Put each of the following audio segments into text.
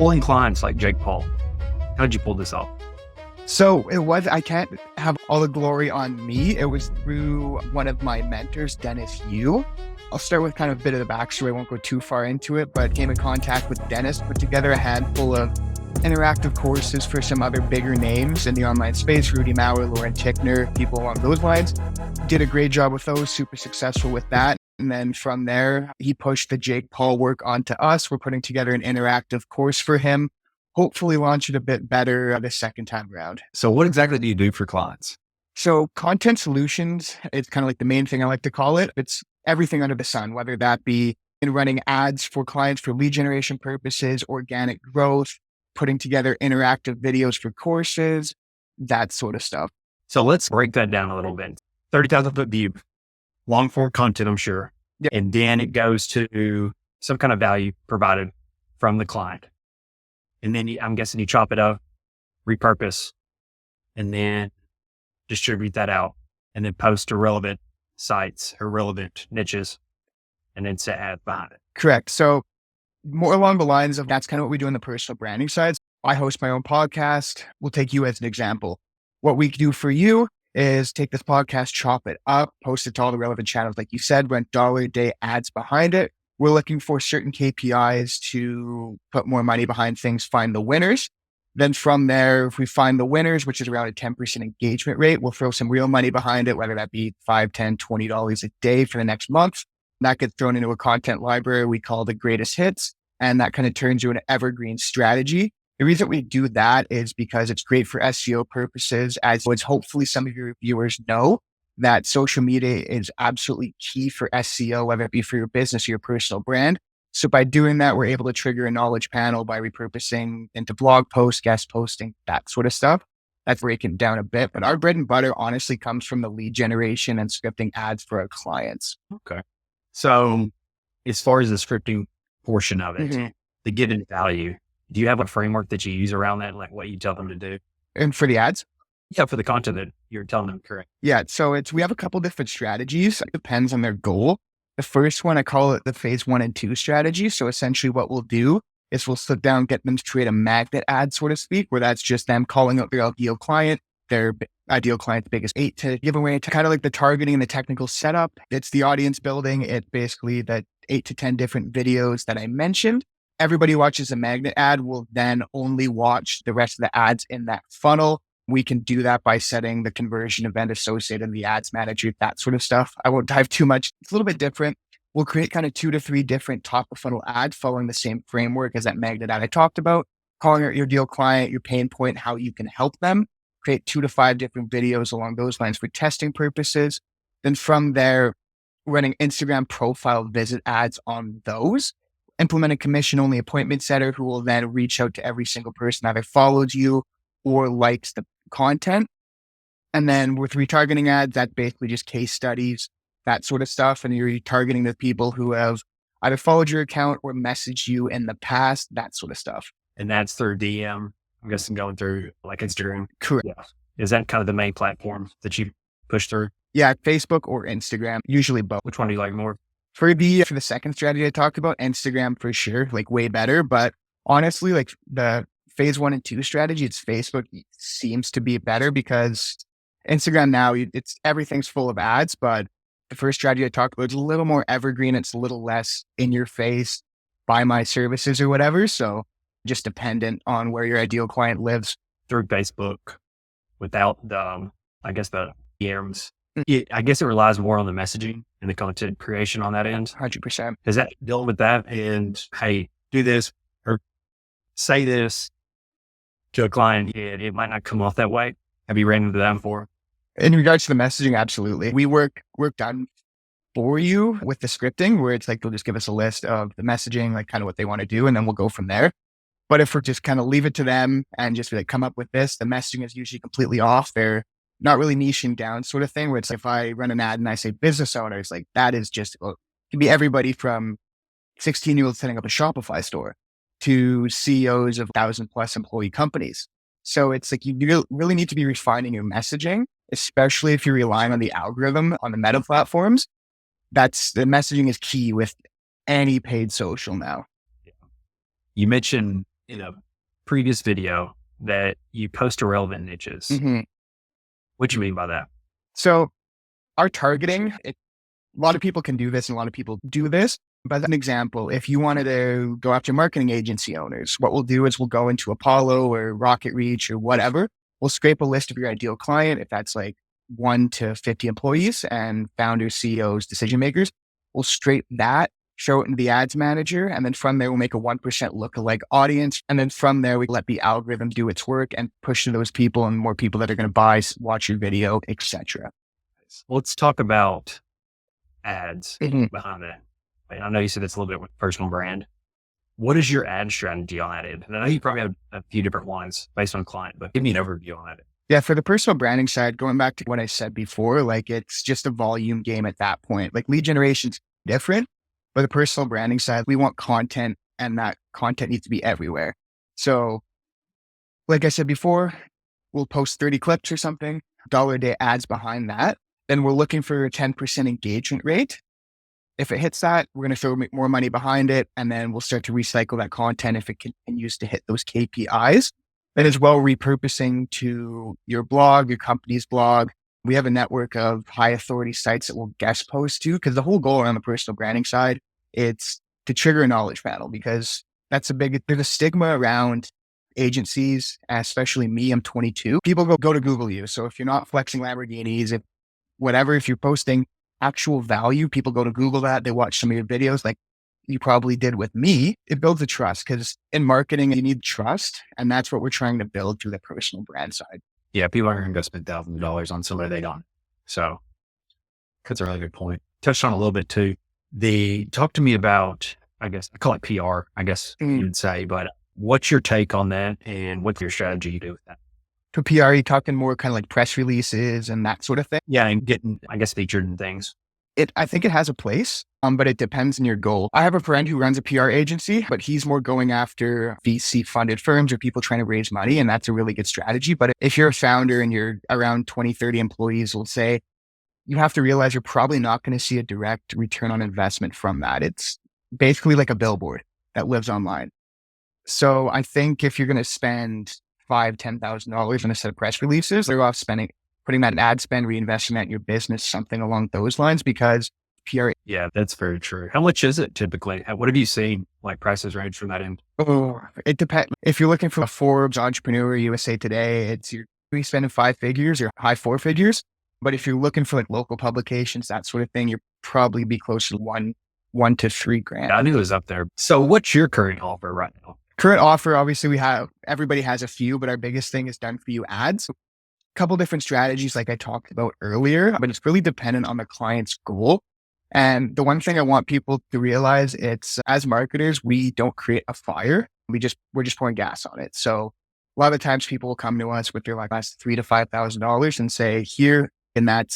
pulling clients like Jake Paul? How did you pull this off? So I can't have all the glory on me. It was through one of my mentors, Dennis Yu. I'll start with kind of a bit of the backstory. I won't go too far into it, but came in contact with Dennis, put together a handful of interactive courses for some other bigger names in the online space, Rudy Maurer, Lauren Tickner, people along those lines. Did a great job with those, super successful with that. And then from there, he pushed the Jake Paul work onto us. We're putting together an interactive course for him. Hopefully launch it a bit better the second time around. So what exactly do you do for clients? So content solutions, it's kind of like the main thing I like to call it. It's everything under the sun, whether that be in running ads for clients for lead generation purposes, organic growth, putting together interactive videos for courses, that sort of stuff. So let's break that down a little bit. 30,000 foot view, long form content, I'm sure. Yep. And then it goes to some kind of value provided from the client. And then I'm guessing you chop it up, repurpose, and then distribute that out, and then post to relevant sites or relevant niches, and then set ads behind it. Correct. So more along the lines of that's kind of what we do on the personal branding side. I host my own podcast. We'll take you as an example. What we do for you is take this podcast, chop it up, post it to all the relevant channels. Like you said, run dollar a day ads behind it. We're looking for certain KPIs to put more money behind things, find the winners. Then from there, if we find the winners, which is around a 10% engagement rate, we'll throw some real money behind it, whether that be $5, $10, $20 a day for the next month. That gets thrown into a content library we call the greatest hits. And that kind of turns into an evergreen strategy. The reason we do that is because it's great for SEO purposes, as hopefully some of your viewers know that social media is absolutely key for SEO, whether it be for your business or your personal brand. So by doing that, we're able to trigger a knowledge panel by repurposing into blog posts, guest posting, that sort of stuff. That's breaking it down a bit. But our bread and butter honestly comes from the lead generation and scripting ads for our clients. Okay. So as far as the scripting portion of it, the given value, do you have a framework that you use around that, like what you tell them to do? And for the ads? Yeah, for the content that you're telling them, correct. Yeah. So we have a couple different strategies. It depends on their goal. The first one, I call it the phase 1 and 2 strategy. So essentially what we'll do is we'll sit down, get them to create a magnet ad, so to speak, where that's just them calling out their ideal client, their ideal client's biggest 8 to give away, to kind of like the targeting and the technical setup. It's the audience building. It's basically the 8 to 10 different videos that I mentioned. Everybody who watches a magnet ad will then only watch the rest of the ads in that funnel. We can do that by setting the conversion event associated in the ads manager, that sort of stuff. I won't dive too much. It's a little bit different. We'll create kind of 2 to 3 different top of funnel ads following the same framework as that magnet ad I talked about, calling out your ideal client, your pain point, how you can help them. Create 2 to 5 different videos along those lines for testing purposes. Then from there, running Instagram profile visit ads on those. Implement a commission-only appointment setter who will then reach out to every single person that either follows you or likes the content. And then with retargeting ads, that's basically just case studies, that sort of stuff. And you're retargeting the people who have either followed your account or messaged you in the past, that sort of stuff. And that's through DM, I'm guessing going through like Instagram. Correct. Yeah. Is that kind of the main platform that you push through? Yeah, Facebook or Instagram, usually both. Which one do you like more? For the second strategy I talked about, Instagram for sure, like way better. But honestly, like the phase 1 and 2 strategy, it's Facebook seems to be better because Instagram now, everything's full of ads. But the first strategy I talked about is a little more evergreen. It's a little less in your face, buy my services or whatever. So just dependent on where your ideal client lives. Through Facebook without the, I guess the DMs. I guess it relies more on the messaging and the content creation on that end. 100%. Is that dealing with that? And hey, do this or say this to a client. It might not come off that way. Have you ran into that before? In regards to the messaging, absolutely. We work done for you with the scripting where it's like, they'll just give us a list of the messaging, like kind of what they want to do. And then we'll go from there. But if we're just kind of leave it to them and just be like, come up with this, the messaging is usually completely off. They're not really niching down sort of thing where it's like, if I run an ad and I say business owners, like that is just, it can be everybody from 16-year-olds setting up a Shopify store to CEOs of 1,000+ employee companies. So it's like, you really need to be refining your messaging, especially if you're relying on the algorithm on the meta platforms. The messaging is key with any paid social now. You mentioned in a previous video that you post to relevant niches. Mhm. What do you mean by that? So our targeting, a lot of people can do this and a lot of people do this. But as an example, if you wanted to go after marketing agency owners, what we'll do is we'll go into Apollo or Rocket Reach or whatever. We'll scrape a list of your ideal client. If that's like 1 to 50 employees and founders, CEOs, decision makers, we'll scrape that, show it into the ads manager. And then from there, we'll make a 1% lookalike audience. And then from there, we let the algorithm do its work and push to those people and more people that are going to buy, watch your video, etc. Let's talk about ads Mhm. behind that. I know you said it's a little bit with personal brand. What is your ad strategy on that end? And I know you probably have a few different ones based on client, but give me an overview on that. Yeah, for the personal branding side, going back to what I said before, like it's just a volume game at that point. Like lead generation's different, but the personal branding side, we want content and that content needs to be everywhere. So like I said before, we'll post 30 clips or something, $1 a day ads behind that. Then we're looking for a 10% engagement rate. If it hits that, we're going to throw more money behind it. And then we'll start to recycle that content if it continues to hit those KPIs. And as well, repurposing to your blog, your company's blog. We have a network of high authority sites that we'll guest post to, because the whole goal around the personal branding side, it's to trigger a knowledge panel, because there's a stigma around agencies, especially me, I'm 22. People go to Google you. So if you're not flexing Lamborghinis, if you're posting actual value, people go to Google that, they watch some of your videos like you probably did with me. It builds a trust, because in marketing, you need trust. And that's what we're trying to build through the personal brand side. Yeah, people aren't going to go spend thousands of dollars on somebody they don't. So that's a really good point. Touched on a little bit too. Talk to me about, I guess, I call it PR, I guess you would say, but what's your take on that and what's your strategy you do with that? For PR, you talking more kind of like press releases and that sort of thing? Yeah, and getting, I guess, featured in things. I think it has a place, but it depends on your goal. I have a friend who runs a PR agency, but he's more going after VC funded firms or people trying to raise money. And that's a really good strategy. But if you're a founder and you're around 20, 30 employees, we'll say, you have to realize you're probably not going to see a direct return on investment from that. It's basically like a billboard that lives online. So I think if you're going to spend $5,000, $10,000 on a set of press releases, they're off putting that in ad spend, reinvesting that in your business, something along those lines, because PR. Yeah, that's very true. How much is it typically? What have you seen like prices range from that end? Oh, it depends. If you're looking for a Forbes Entrepreneur, USA Today, you're spending 5 figures or high 4 figures. But if you're looking for like local publications, that sort of thing, you're probably be closer to one to $3,000. Yeah, I knew it was up there. So what's your current offer right now? Current offer, obviously everybody has a few, but our biggest thing is done for you ads. A couple different strategies like I talked about earlier, but it's really dependent on the client's goal. And the one thing I want people to realize, it's as marketers, we don't create a fire. We're just pouring gas on it. So a lot of times people will come to us with their like last $3,000 to $5,000 and say, here, and that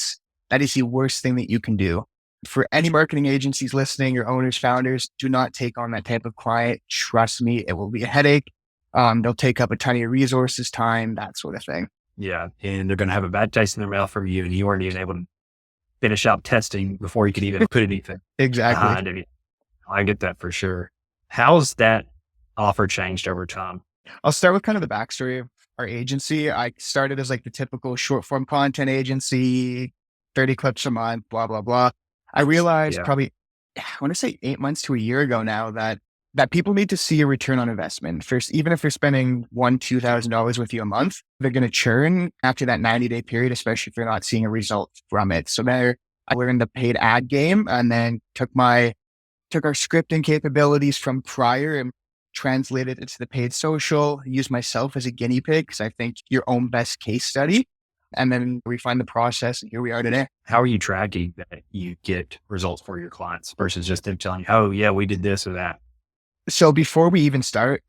is the worst thing that you can do. For any marketing agencies listening, your owners, founders, do not take on that type of client. Trust me, it will be a headache. They'll take up a ton of your resources, time, that sort of thing. Yeah. And they're going to have a bad taste in their mouth from you, and you weren't even able to finish out testing before you could even put anything. Exactly. I get that for sure. How's that offer changed over time? I'll start with kind of the backstory of our agency. I started as like the typical short form content agency, 30 clips a month, blah, blah, blah. I realized probably, I want to say 8 months to a year ago now that people need to see a return on investment. First, even if they're spending $1,000, $2,000 with you a month, they're going to churn after that 90-day period, especially if they're not seeing a result from it. So there, I learned the paid ad game and then took our scripting capabilities from prior and translated it to the paid social, used myself as a guinea pig because I think your own best case study. And then refined the process, and here we are today. How are you tracking that you get results for your clients versus just them telling you, oh yeah, we did this or that? So before we even start,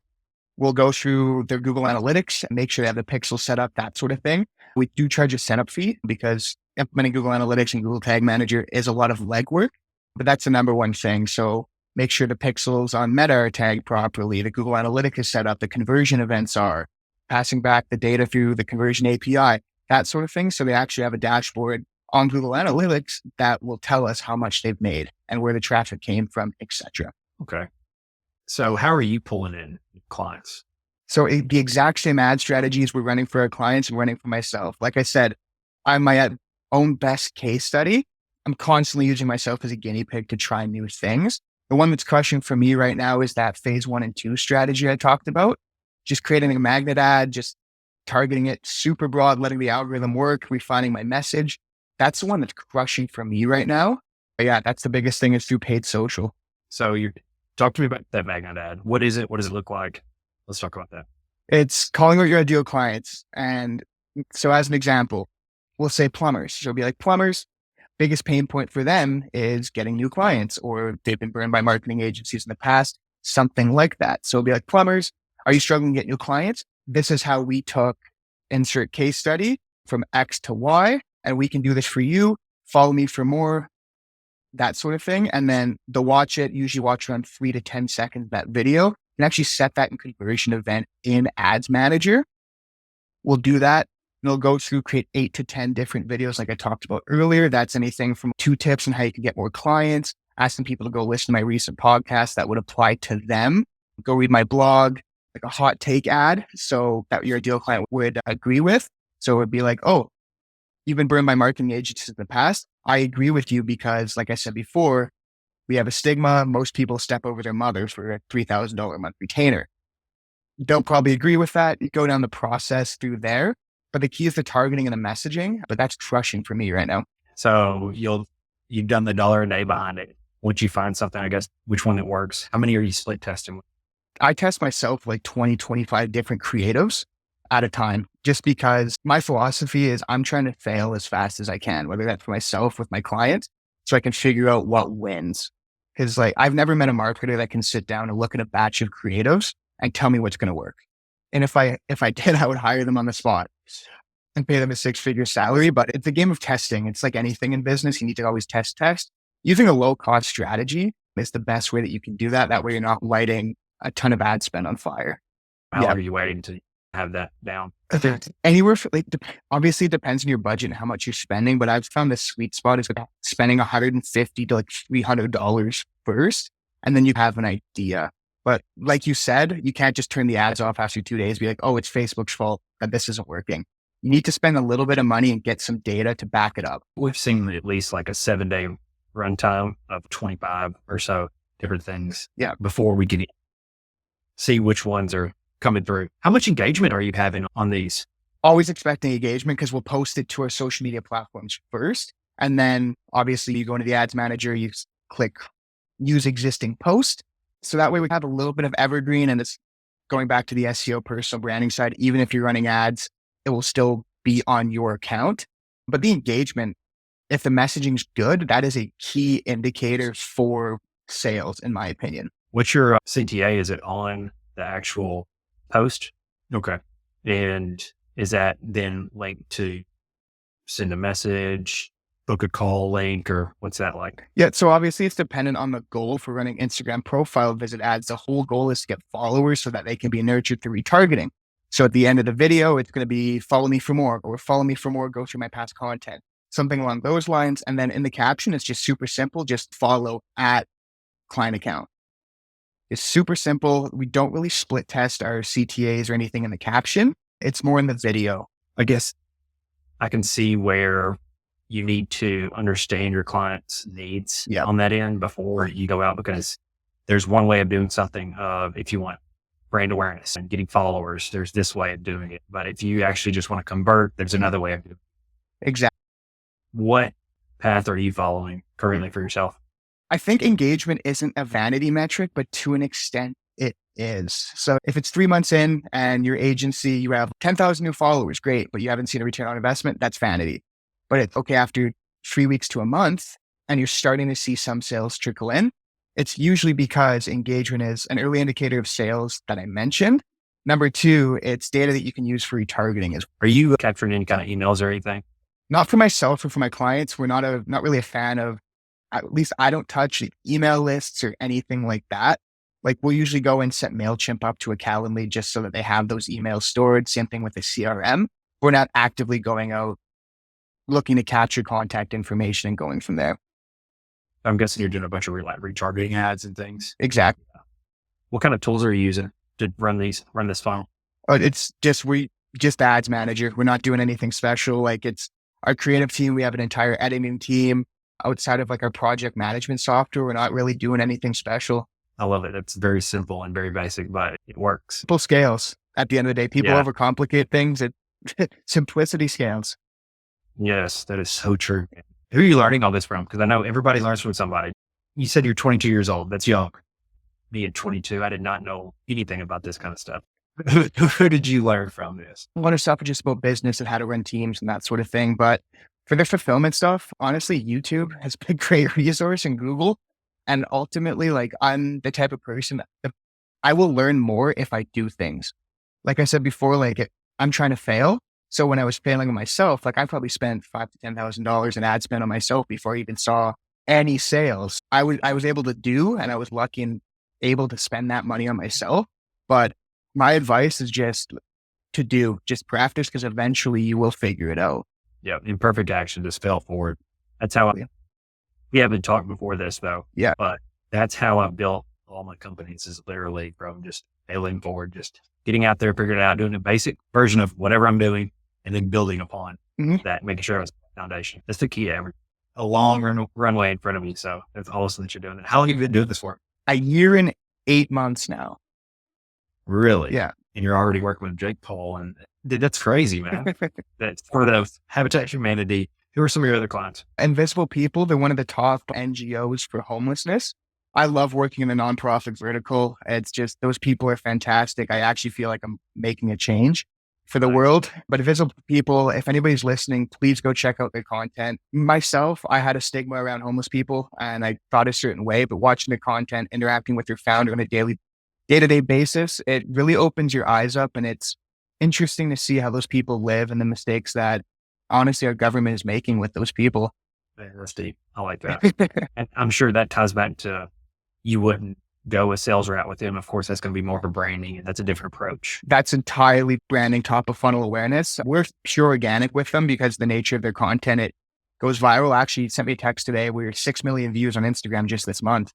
we'll go through their Google Analytics and make sure they have the pixel set up, that sort of thing. We do charge a setup fee because implementing Google Analytics and Google Tag Manager is a lot of legwork, but that's the number one thing. So make sure the pixels on Meta are tagged properly, the Google Analytics is set up, the conversion events are, passing back the data through the conversion API, that sort of thing. So they actually have a dashboard on Google Analytics that will tell us how much they've made and where the traffic came from, etc. Okay. So how are you pulling in clients? So the exact same ad strategies we're running for our clients and running for myself. Like I said, I'm my own best case study. I'm constantly using myself as a guinea pig to try new things. The one that's crushing for me right now is that phase 1 and 2 strategy I talked about. Just creating a magnet ad, just targeting it super broad, letting the algorithm work, refining my message. That's the one that's crushing for me right now. But yeah, that's the biggest thing is through paid social. So you talk to me about that magnet ad. What is it? What does it look like? Let's talk about that. It's calling out your ideal clients. And so as an example, we'll say plumbers. So it'll be like plumbers, biggest pain point for them is getting new clients, or they've been burned by marketing agencies in the past, something like that. So it'll be like plumbers, are you struggling to get new clients? This is how we took insert case study from X to Y, and we can do this for you. Follow me for more, that sort of thing. And then they'll watch it, usually watch around 3 to 10 seconds, that video, and actually set that in conversion event in Ads Manager. We'll do that. And it'll go through, create 8 to 10 different videos like I talked about earlier. That's anything from 2 tips on how you can get more clients, asking people to go listen to my recent podcast that would apply to them, go read my blog, like a hot take ad, so that your ideal client would agree with. So it would be like, oh, you've been burned by marketing agencies in the past. I agree with you because, like I said before, we have a stigma. Most people step over their mother for a $3,000 a month retainer. Don't probably agree with that. You go down the process through there. But the key is the targeting and the messaging. But that's crushing for me right now. So you've done the dollar a day behind it. Once you find something, I guess, which one that works, how many are you split testing with? I test myself like 20, 25 different creatives at a time, just because my philosophy is I'm trying to fail as fast as I can, whether that's for myself, with my clients, so I can figure out what wins. Because like I've never met a marketer that can sit down and look at a batch of creatives and tell me what's going to work. And if I did, I would hire them on the spot and pay them a 6-figure salary. But it's a game of testing. It's like anything in business. You need to always test. Using a low cost strategy is the best way that you can do that. That way you're not lighting a ton of ad spend on fire. How long are you waiting to have that down? Anywhere for, like, obviously it depends on your budget and how much you're spending, but I've found the sweet spot is about spending $150 to like $300 first. And then you have an idea. But like you said, you can't just turn the ads off after 2 days, be like, oh, it's Facebook's fault that this isn't working. You need to spend a little bit of money and get some data to back it up. We've seen at least like a 7-day runtime of 25 or so different things. Yeah. Before we can see which ones are coming through. How much engagement are you having on these? Always expecting engagement because we'll post it to our social media platforms first. And then obviously you go into the ads manager, you click use existing post. So that way we have a little bit of evergreen, and it's going back to the SEO personal branding side. Even if you're running ads, it will still be on your account. But the engagement, if the messaging's good, that is a key indicator for sales, in my opinion. What's your CTA? Is it on the actual post? Okay. And is that then linked to send a message, book a call link, or what's that like? Yeah. So obviously it's dependent on the goal for running Instagram profile visit ads. The whole goal is to get followers so that they can be nurtured through retargeting. So at the end of the video, it's going to be follow me for more, or follow me for more, go through my past content, something along those lines. And then in the caption, it's just super simple. Just follow at client account. It's super simple. We don't really split test our CTAs or anything in the caption. It's more in the video. I guess I can see where you need to understand your client's needs on that end before you go out, because there's one way of doing something. If you want brand awareness and getting followers, there's this way of doing it. But if you actually just want to convert, there's another way of doing it. Exactly. What path are you following currently for yourself? I think engagement isn't a vanity metric, but to an extent it is. So if it's 3 months in and your agency, you have 10,000 new followers, great, but you haven't seen a return on investment, that's vanity. But it's okay after 3 weeks to a month and you're starting to see some sales trickle in. It's usually because engagement is an early indicator of sales that I mentioned. Number 2, it's data that you can use for retargeting. Are you capturing any kind of emails or anything? Not for myself or for my clients. We're not really a fan of, at least I don't touch email lists or anything like that. Like we'll usually go and set MailChimp up to a Calendly just so that they have those emails stored. Same thing with the CRM. We're not actively going out looking to capture contact information and going from there. I'm guessing you're doing a bunch of retargeting ads and things. Exactly. What kind of tools are you using to run this funnel? It's just ads manager. We're not doing anything special. Like it's our creative team. We have an entire editing team outside of like our project management software. We're not really doing anything special. I love it. It's very simple and very basic, but it works. Simple scales. At the end of the day, people Yeah. overcomplicate things. Simplicity scales. Yes, that is so true. Who are you learning all this from? Because I know everybody learns from somebody. You said you're 22 years old. That's young. Me at 22, I did not know anything about this kind of stuff. Who did you learn from this? A lot of stuff is just about business and how to run teams and that sort of thing. But for the fulfillment stuff, honestly, YouTube has been a great resource and Google. And ultimately, like I'm the type of person that I will learn more if I do things. Like I said before, like I'm trying to fail. So when I was failing on myself, like I probably spent $5,000 to $10,000 in ad spend on myself before I even saw any sales. I was able to do, and I was lucky and able to spend that money on myself. But my advice is just to do, just practice, because eventually you will figure it out. Yeah, imperfect action, just fail forward. That's how we haven't talked before this though. Yeah. But that's how I built all my companies, is literally from just failing forward, just getting out there, figuring it out, doing a basic version of whatever I'm doing, and then building upon that, making sure it's a foundation. That's the key. A long runway in front of me. So that's awesome that you're doing that. How long have you been doing this for? A year and 8 months now. Really? Yeah. And you're already working with Jake Paul, and dude, that's crazy, man. That's for the Habitat for Humanity. Who are some of your other clients? Invisible People, they're one of the top NGOs for homelessness. I love working in the nonprofit vertical. It's just, those people are fantastic. I actually feel like I'm making a change for the world. But Invisible People, if anybody's listening, please go check out their content. Myself, I had a stigma around homeless people and I thought a certain way, but watching the content, interacting with your founder on a day-to-day basis, it really opens your eyes up, and it's interesting to see how those people live and the mistakes that honestly our government is making with those people. Man, that's deep. I like that. And I'm sure that ties back to, you wouldn't go a sales route with them. Of course, that's going to be more for branding, and that's a different approach. That's entirely branding, top of funnel awareness. We're pure organic with them because of the nature of their content, it goes viral. Actually, he sent me a text today. We're 6 million views on Instagram just this month.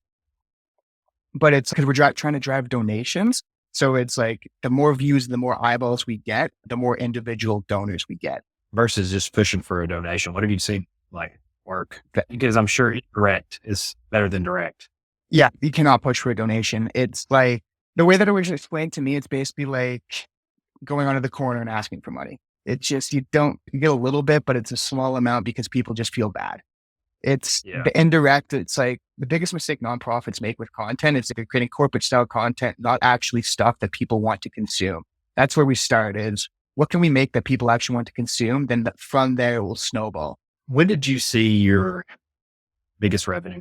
But it's because we're trying to drive donations. So it's like the more views, the more eyeballs we get, the more individual donors we get. Versus just pushing for a donation. What have you seen like work? Because I'm sure direct is better than direct. Yeah, you cannot push for a donation. It's like, the way that it was explained to me, it's basically like going onto the corner and asking for money. It's just, you get a little bit, but it's a small amount because people just feel bad. It's the indirect. It's like the biggest mistake nonprofits make with content is they're creating corporate style content, not actually stuff that people want to consume. That's where we start, is what can we make that people actually want to consume? Then from there it will snowball. When did you see your biggest revenue?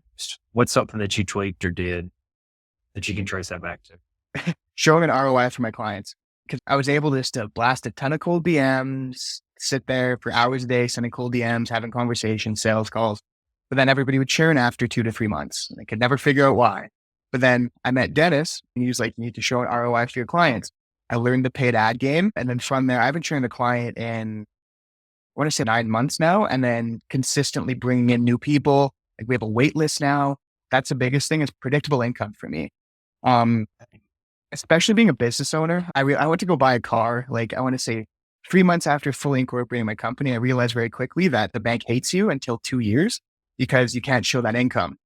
What's something that you tweaked or did that you can trace that back to? Showing an ROI for my clients. Because I was able just to blast a ton of cold DMs, sit there for hours a day, sending cold DMs, having conversations, sales calls. But then everybody would churn after 2 to 3 months. I could never figure out why. But then I met Dennis, and he was like, you need to show an ROI to your clients. I learned the paid ad game. And then from there, I haven't churned a client in, I want to say 9 months now. And then consistently bringing in new people. Like we have a wait list now. That's the biggest thing, is predictable income for me. Especially being a business owner. I went to go buy a car. Like I want to say 3 months after fully incorporating my company, I realized very quickly that the bank hates you until 2 years because you can't show that income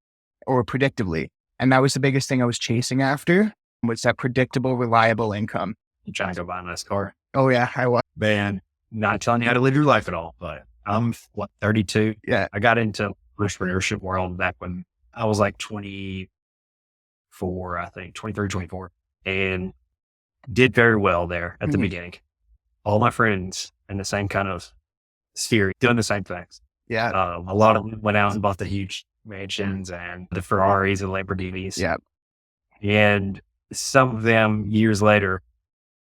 or predictably. And that was the biggest thing I was chasing after, was that predictable, reliable income. You trying to go buy a nice car? Oh yeah, I was. Man, not telling you how to live your life at all, but I'm 32. Yeah. I got into entrepreneurship world back when I was like 24, I think 23, 24, and did very well there at the beginning. All my friends in the same kind of sphere doing the same things. Yeah. A lot of them went out and bought the huge mansions and the Ferraris and Lamborghinis. Yeah. And some of them years later,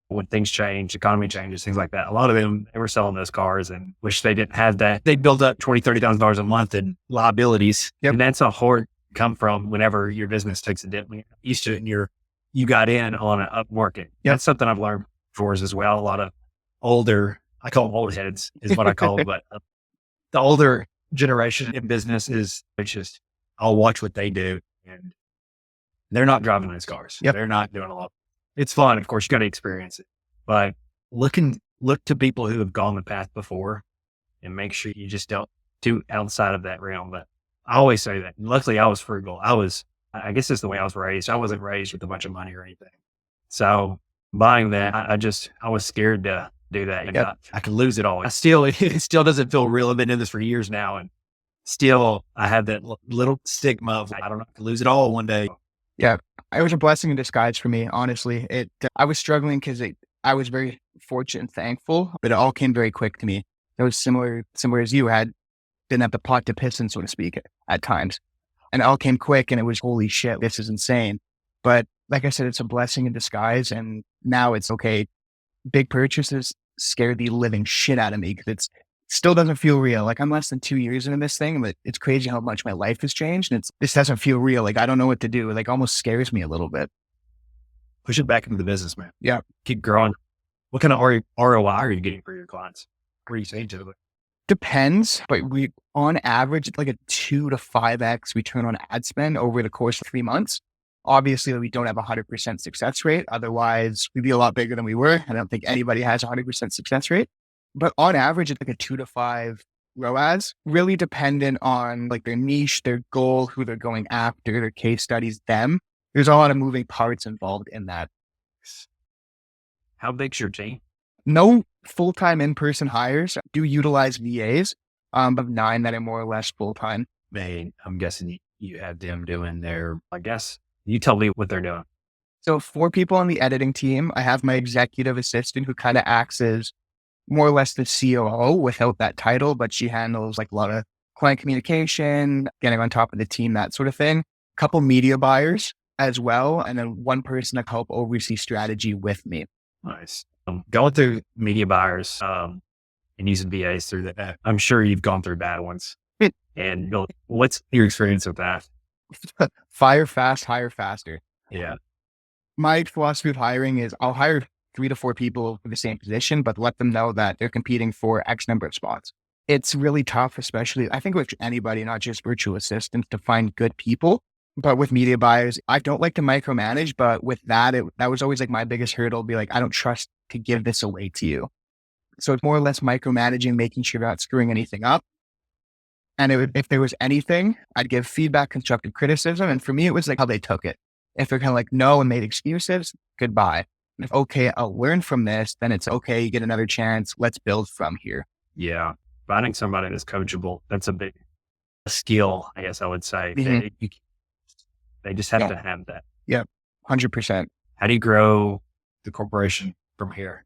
when things change, economy changes, things like that, a lot of them, they were selling those cars and wish they didn't have that. They built up $20,000, $30,000 a month in liabilities. Yep. And that's a hard come from whenever your business takes a dip. When you're used to it and you got in on an up market. Yep. That's something I've learned before as well. A lot of older, I call them old heads is what I call them, but the older generation in business it's just, I'll watch what they do and they're not driving those cars. Yep. They're not doing a lot. It's fun. Of course, you got to experience it, but look to people who have gone the path before and make sure you just don't do outside of that realm. But I always say that. And luckily I was frugal. I guess it's the way I was raised. I wasn't raised with a bunch of money or anything. So buying that, I was scared to do that. And I could lose it all. It still doesn't feel real. I've been in this for years now. And still I have that little stigma of, I don't know, I could lose it all one day. Yeah. It was a blessing in disguise for me. Honestly, I was struggling because I was very fortunate and thankful, but it all came very quick to me. It was similar as you had been at the pot to piss in, so to speak, at times. And it all came quick and it was, holy shit, this is insane. But like I said, it's a blessing in disguise. And now it's okay. Big purchases scare the living shit out of me because it still doesn't feel real. Like I'm less than 2 years into this thing, but it's crazy how much my life has changed. And this doesn't feel real. Like I don't know what to do. It like almost scares me a little bit. Push it back into the business, man. Yeah. Keep growing. What kind of ROI are you getting for your clients? What are you saying to them? Depends, but on average, it's like a 2 to 5x return on ad spend over the course of 3 months. Obviously, we don't have a 100% success rate. Otherwise, we'd be a lot bigger than we were. I don't think anybody has a 100% success rate. But on average, it's like a 2 to 5 ROAS, really dependent on like their niche, their goal, who they're going after, their case studies, them. There's a lot of moving parts involved in that. How big's your team? No full-time in-person hires. I do utilize VAs, of 9 that are more or less full-time. I'm guessing you have them doing I guess you tell me what they're doing. So 4 people on the editing team. I have my executive assistant who kind of acts as more or less the COO without that title, but she handles like a lot of client communication, getting on top of the team, that sort of thing. A couple media buyers as well. And then 1 person to help oversee strategy with me. Nice. Going through media buyers and using VAs through that, I'm sure you've gone through bad ones. And what's your experience with that? Fire fast, hire faster. Yeah. My philosophy of hiring is I'll hire 3 to 4 people for the same position, but let them know that they're competing for X number of spots. It's really tough, especially I think with anybody, not just virtual assistants, to find good people. But with media buyers, I don't like to micromanage, but with that, that was always like my biggest hurdle, be like, I don't trust to give this away to you. So it's more or less micromanaging, making sure you're not screwing anything up. And if there was anything, I'd give feedback, constructive criticism. And for me, it was like how they took it. If they're kind of like, no, and made excuses, goodbye. And if, okay, I'll learn from this, then it's okay, you get another chance. Let's build from here. Yeah. Finding somebody that's coachable, that's a big skill, I guess I would say. Mm-hmm. They just have to have that. Yep. 100%. How do you grow the corporation from here?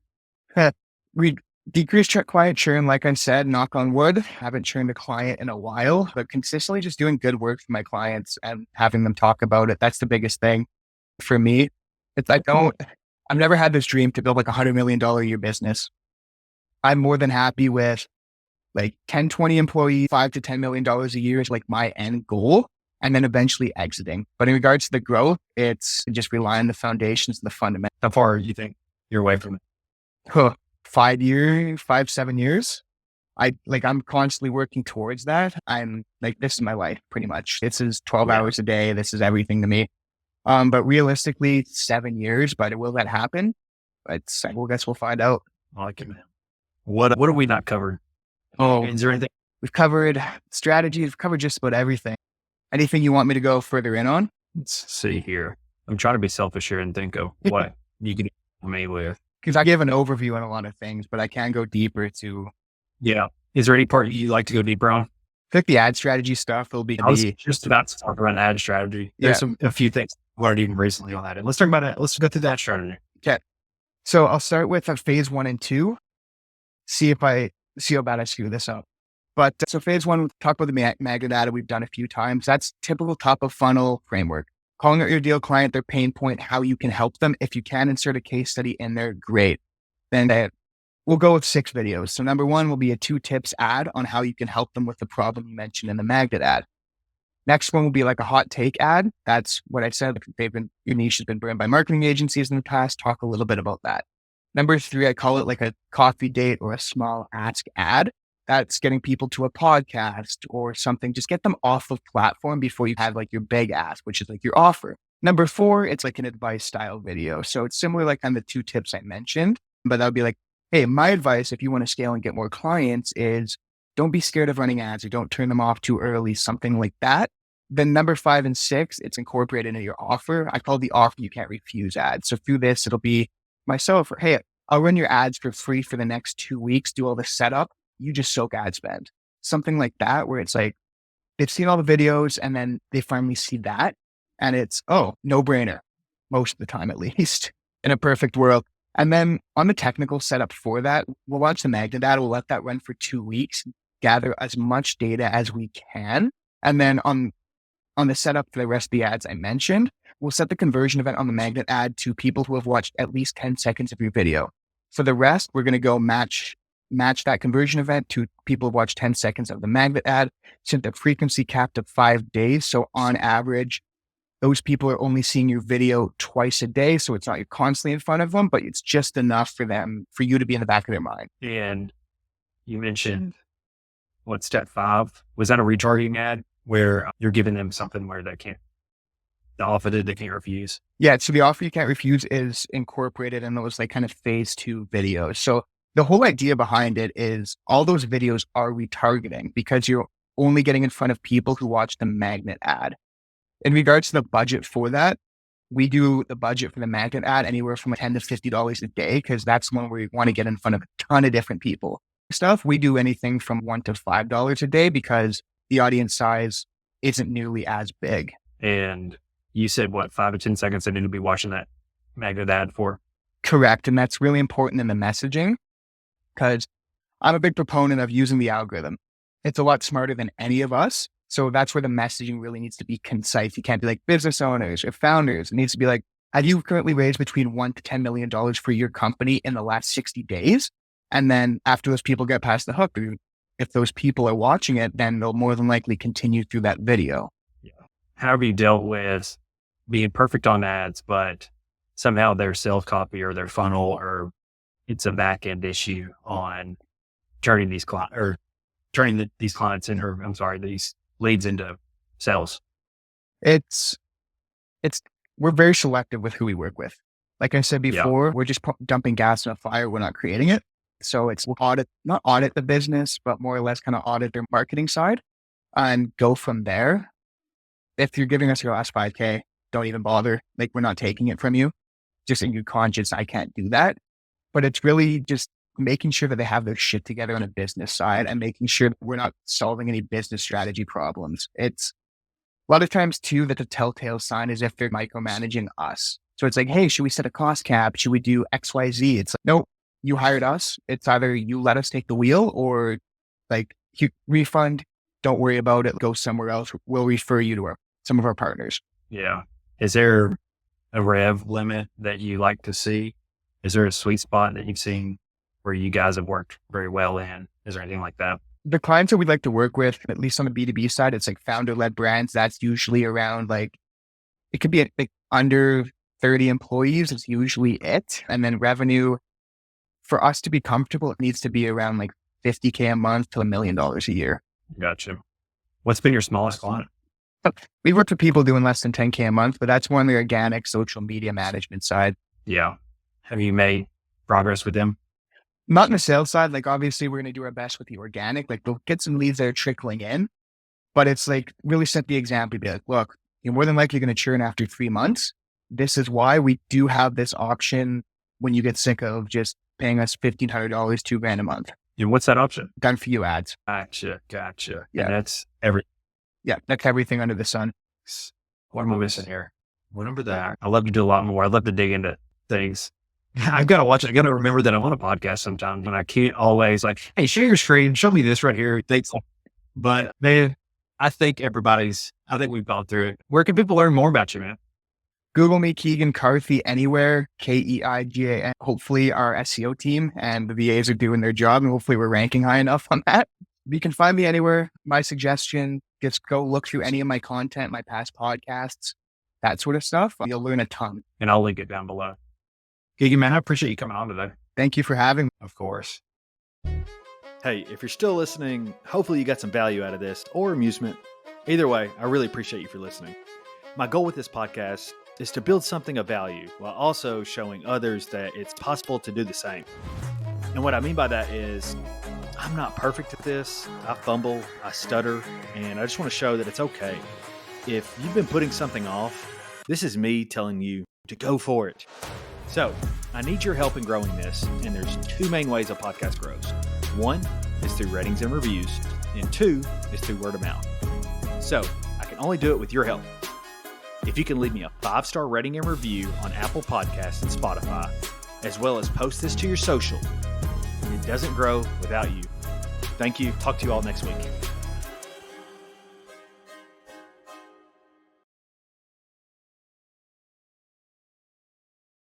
We decreased client churn, like I said, knock on wood. Haven't churned a client in a while, but consistently just doing good work for my clients and having them talk about it. That's the biggest thing for me. I've never had this dream to build like $100 million a year business. I'm more than happy with like 10, 20 employees, $5 to $10 million a year is like my end goal. And then eventually exiting. But in regards to the growth, it's just rely on the foundations and the fundamentals. How far do you think you're away from it? 7 years. I'm constantly working towards that. I'm like, this is my life pretty much. This is 12 hours a day. This is everything to me. But realistically 7 years, but will that happen? I guess we'll find out. I like it, man. What have we not covered? Is there anything? We've covered strategy. We've covered just about everything. Anything you want me to go further in on? Let's see here. I'm trying to be selfish here and think of what you can help me with. Because I give an overview on a lot of things, but I can go deeper to. Yeah. Is there any part you'd like to go deeper on? I think the ad strategy stuff will be. I was just about to talk about ad strategy. There's a few things I learned even recently on that. And let's talk about it. Let's go through that strategy. Okay. So I'll start with phase 1 and 2. See how bad I screw this up. But so phase 1, talk about the magnet data we've done a few times. That's typical top of funnel framework. Calling out your ideal client, their pain point, how you can help them. If you can insert a case study in there, great. Then we'll go with 6 videos. So number 1 will be a 2 tips ad on how you can help them with the problem you mentioned in the magnet ad. Next one will be like a hot take ad. That's what I said. Your niche has been burned by marketing agencies in the past. Talk a little bit about that. Number 3, I call it like a coffee date or a small ask ad. That's getting people to a podcast or something. Just get them off of platform before you have like your big ask, which is like your offer. Number 4, it's like an advice style video. So it's similar like on the 2 tips I mentioned, but that would be like hey, my advice, if you want to scale and get more clients, is don't be scared of running ads or don't turn them off too early, something like that. Then number 5 and 6, it's incorporated into your offer. I call the offer you can't refuse ads. So through this, it'll be myself, or hey, I'll run your ads for free for the next 2 weeks, do all the setup. You just soak ad spend. Something like that, where it's like they've seen all the videos and then they finally see that. And it's, oh, no brainer, most of the time, at least in a perfect world. And then on the technical setup for that, we'll launch the magnet ad. We'll let that run for 2 weeks, gather as much data as we can. And then on the setup for the rest of the ads I mentioned, we'll set the conversion event on the magnet ad to people who have watched at least 10 seconds of your video. For the rest, we're going to go match that conversion event to people who watch 10 seconds of the magnet ad, set the frequency capped at 5 days. So on average, those people are only seeing your video twice a day. So it's not you're constantly in front of them, but it's just enough for you to be in the back of their mind. And you mentioned step 5? Was that a retargeting ad where you're giving them something where the offer that they can't refuse? Yeah. So the offer you can't refuse is incorporated in those like kind of phase 2 videos. So the whole idea behind it is all those videos are retargeting because you're only getting in front of people who watch the magnet ad. In regards to the budget for that, we do the budget for the magnet ad anywhere from $10 to $50 a day because that's one where you want to get in front of a ton of different people. We do anything from $1 to $5 a day because the audience size isn't nearly as big. And you said 5 to 10 seconds I need to be watching that magnet ad for? Correct. And that's really important in the messaging because I'm a big proponent of using the algorithm. It's a lot smarter than any of us. So that's where the messaging really needs to be concise. You can't be like business owners or founders. It needs to be like, have you currently raised between $1 to $10 million for your company in the last 60 days? And then after those people get past the hook, if those people are watching it, then they'll more than likely continue through that video. Yeah. How have you dealt with being perfect on ads, but somehow their sales copy or their funnel, or it's a back end issue on turning these clients these leads into sales? We're very selective with who we work with. Like I said before, we're just dumping gas on a fire. We're not creating it. So we'll not audit the business, but more or less kind of audit their marketing side and go from there. If you're giving us your last 5K, don't even bother. Like we're not taking it from you. Just in your conscience, I can't do that. But it's really just making sure that they have their shit together on a business side and making sure that we're not solving any business strategy problems. It's a lot of times too that the telltale sign is if they're micromanaging us. So it's like, hey, should we set a cost cap? Should we do XYZ? It's like, no, you hired us. It's either you let us take the wheel or like refund. Don't worry about it. Go somewhere else. We'll refer you to some of our partners. Yeah. Is there a rev limit that you like to see? Is there a sweet spot that you've seen where you guys have worked very well in? Is there anything like that? The clients that we'd like to work with, at least on the B2B side, it's like founder-led brands. That's usually around like, it could be like under 30 employees is usually it. And then revenue, for us to be comfortable, it needs to be around like $50K a month to $1 million a year. Gotcha. What's been your smallest client? We've worked with people doing less than 10K a month, but that's more on the organic social media management side. Yeah. Have you made progress with them? Not in the sales side. Like obviously we're going to do our best with the organic, like we'll get some leads that are trickling in, but it's like really set the example, be like, look, you're more than likely going to churn after 3 months. This is why we do have this option when you get sick of just paying us $1,500, $2,000 a month. And what's that option? Done for you ads. Gotcha. Yeah. And that's everything under the sun. What am I missing here? Remember that. I love to do a lot more. I love to dig into things. I've got to watch it. I got to remember that I'm on a podcast sometimes and I can't always like, hey, share your screen. Show me this right here. But man, I think we've gone through it. Where can people learn more about you, man? Google me, Keigan Carthy, anywhere, Keigan. Hopefully our SEO team and the VAs are doing their job and hopefully we're ranking high enough on that. You can find me anywhere. My suggestion, just go look through any of my content, my past podcasts, that sort of stuff. You'll learn a ton. And I'll link it down below. Keigan, man, I appreciate you coming on today. Thank you for having me. Of course. Hey, if you're still listening, hopefully you got some value out of this or amusement. Either way, I really appreciate you for listening. My goal with this podcast is to build something of value while also showing others that it's possible to do the same. And what I mean by that is I'm not perfect at this. I fumble, I stutter, and I just want to show that it's okay. If you've been putting something off, this is me telling you to go for it. So I need your help in growing this, and there's two main ways a podcast grows. One is through ratings and reviews, and two is through word of mouth. So I can only do it with your help. If you can leave me a 5-star rating and review on Apple Podcasts and Spotify, as well as post this to your social, it doesn't grow without you. Thank you. Talk to you all next week.